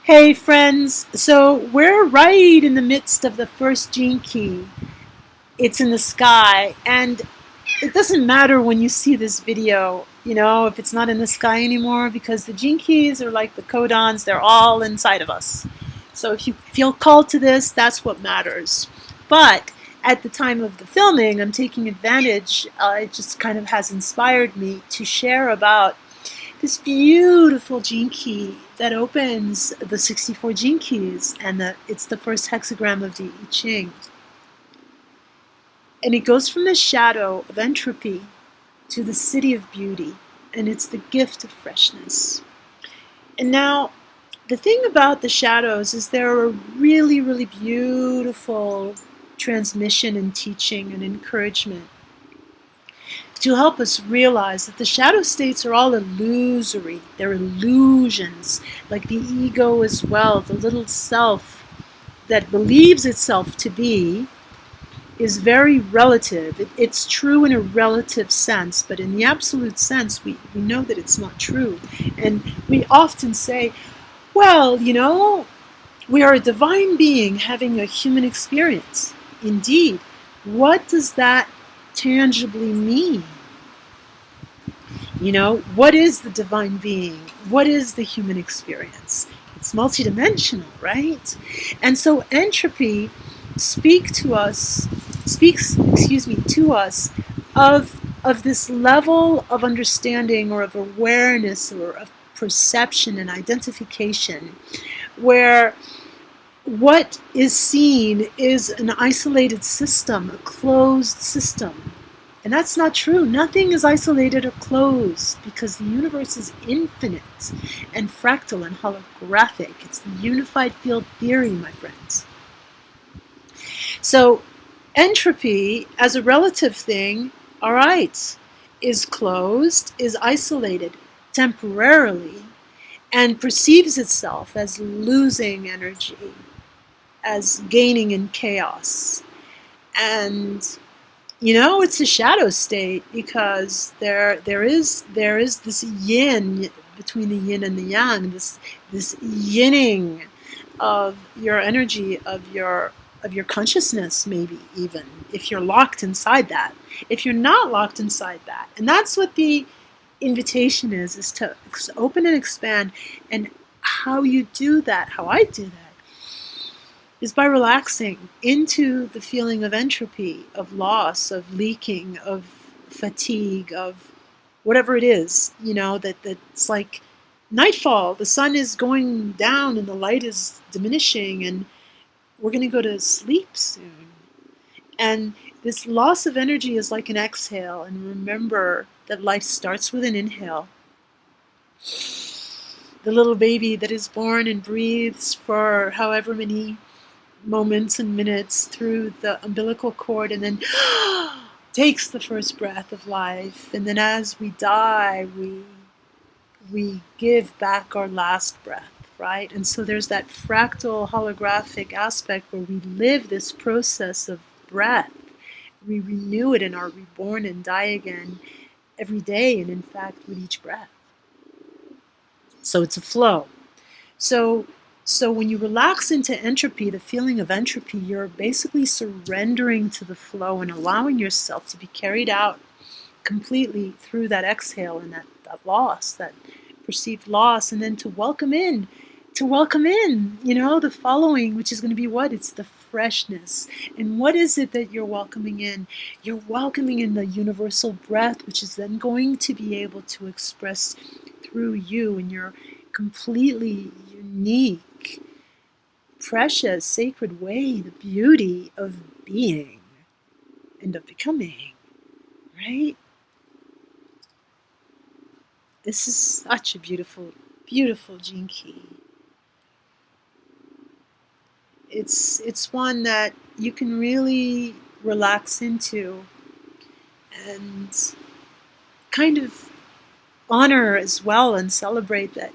Hey friends, so we're right in the midst of the first gene key. It's in the sky, and it doesn't matter when you see this video, if it's not in the sky anymore, because the gene keys are like the codons, they're all inside of us. So if you feel called to this, that's what matters. But at the time of the filming, I'm taking advantage, it just kind of has inspired me to share about this beautiful gene key that opens the 64 gene keys, and it's the first hexagram of the I Ching. And it goes from the Shadow of Entropy to the Siddhi of Beauty, and it's the Gift of Freshness. And now, the thing about the shadows is they're a really, really beautiful transmission and teaching and encouragement to help us realize that the shadow states are all illusory. They're illusions, like the ego as well. The little self that believes itself to be is very relative. It's true in a relative sense, but in the absolute sense, we know that it's not true. And we often say, well, we are a divine being having a human experience. Indeed, what does that tangibly mean? What is the divine being? What is the human experience? It's multidimensional, right? And so entropy speaks to us of this level of understanding or of awareness or of perception and identification, where what is seen is an isolated system, a closed system. And that's not true. Nothing is isolated or closed, because the universe is infinite and fractal and holographic. It's the unified field theory, my friends. So entropy, as a relative thing, all right, is closed, is isolated temporarily, and perceives itself as losing energy, as gaining in chaos. And it's a shadow state, because there is this yin between the yin and the yang, this yinning of your energy, of your consciousness, maybe even, if you're locked inside that. If you're not locked inside that, and that's what the invitation is to open and expand. And how you do that, how I do that, is by relaxing into the feeling of entropy, of loss, of leaking, of fatigue, of whatever it is, that's like nightfall. The sun is going down and the light is diminishing, and we're going to go to sleep soon. And this loss of energy is like an exhale. And remember that life starts with an inhale. The little baby that is born and breathes for however many moments and minutes through the umbilical cord, and then takes the first breath of life. And then as we die, we give back our last breath, right? And so there's that fractal holographic aspect where we live this process of breath. We renew it and are reborn and die again every day, and in fact with each breath. So it's a flow. So when you relax into entropy, the feeling of entropy, you're basically surrendering to the flow and allowing yourself to be carried out completely through that exhale and that loss, that perceived loss, and then to welcome in, the following, which is going to be what? It's the freshness. And what is it that you're welcoming in? You're welcoming in the universal breath, which is then going to be able to express through you in your completely unique, precious, sacred way, the beauty of being and of becoming, right? This is such a beautiful, beautiful gene key. It's one that you can really relax into and kind of honor as well, and celebrate that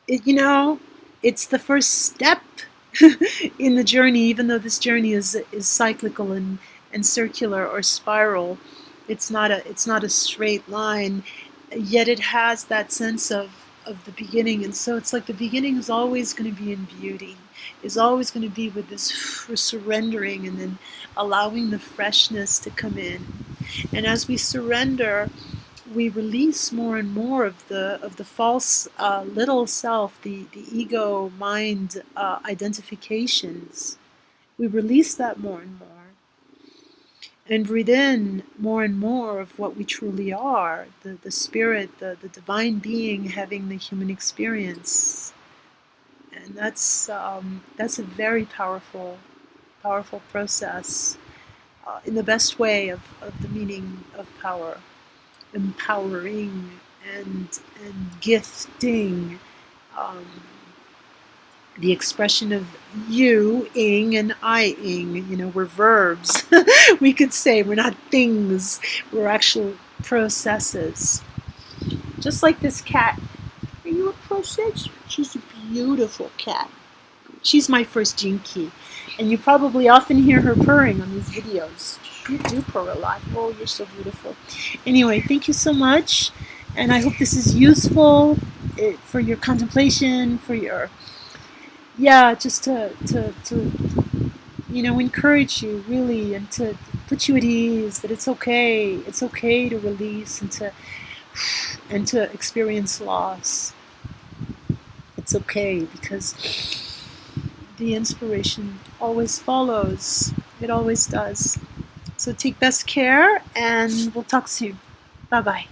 it's the first step in the journey. Even though this journey is cyclical and circular or spiral, it's not a straight line, yet it has that sense of the beginning. And so it's like the beginning is always going to be in beauty, is always going to be with this surrendering and then allowing the freshness to come in. And as we surrender, we release more and more of the false little self, the ego mind identifications. We release that more and more, and breathe in more and more of what we truly are, the spirit, the divine being having the human experience. And that's a very powerful process, in the best way of the meaning of power. Empowering and gifting, the expression of you-ing and I-ing. We're verbs. We could say we're not things, we're actual processes. Just like this cat. Are you a process? She's a beautiful cat. She's my first Jinky, and you probably often hear her purring on these videos. You do purr a lot. Oh, you're so beautiful. Anyway, thank you so much, and I hope this is useful for your contemplation, for your, just to encourage you really, and to put you at ease that it's okay to release and to experience loss. It's okay, because the inspiration always follows. It always does. So take best care, and we'll talk soon. Bye-bye.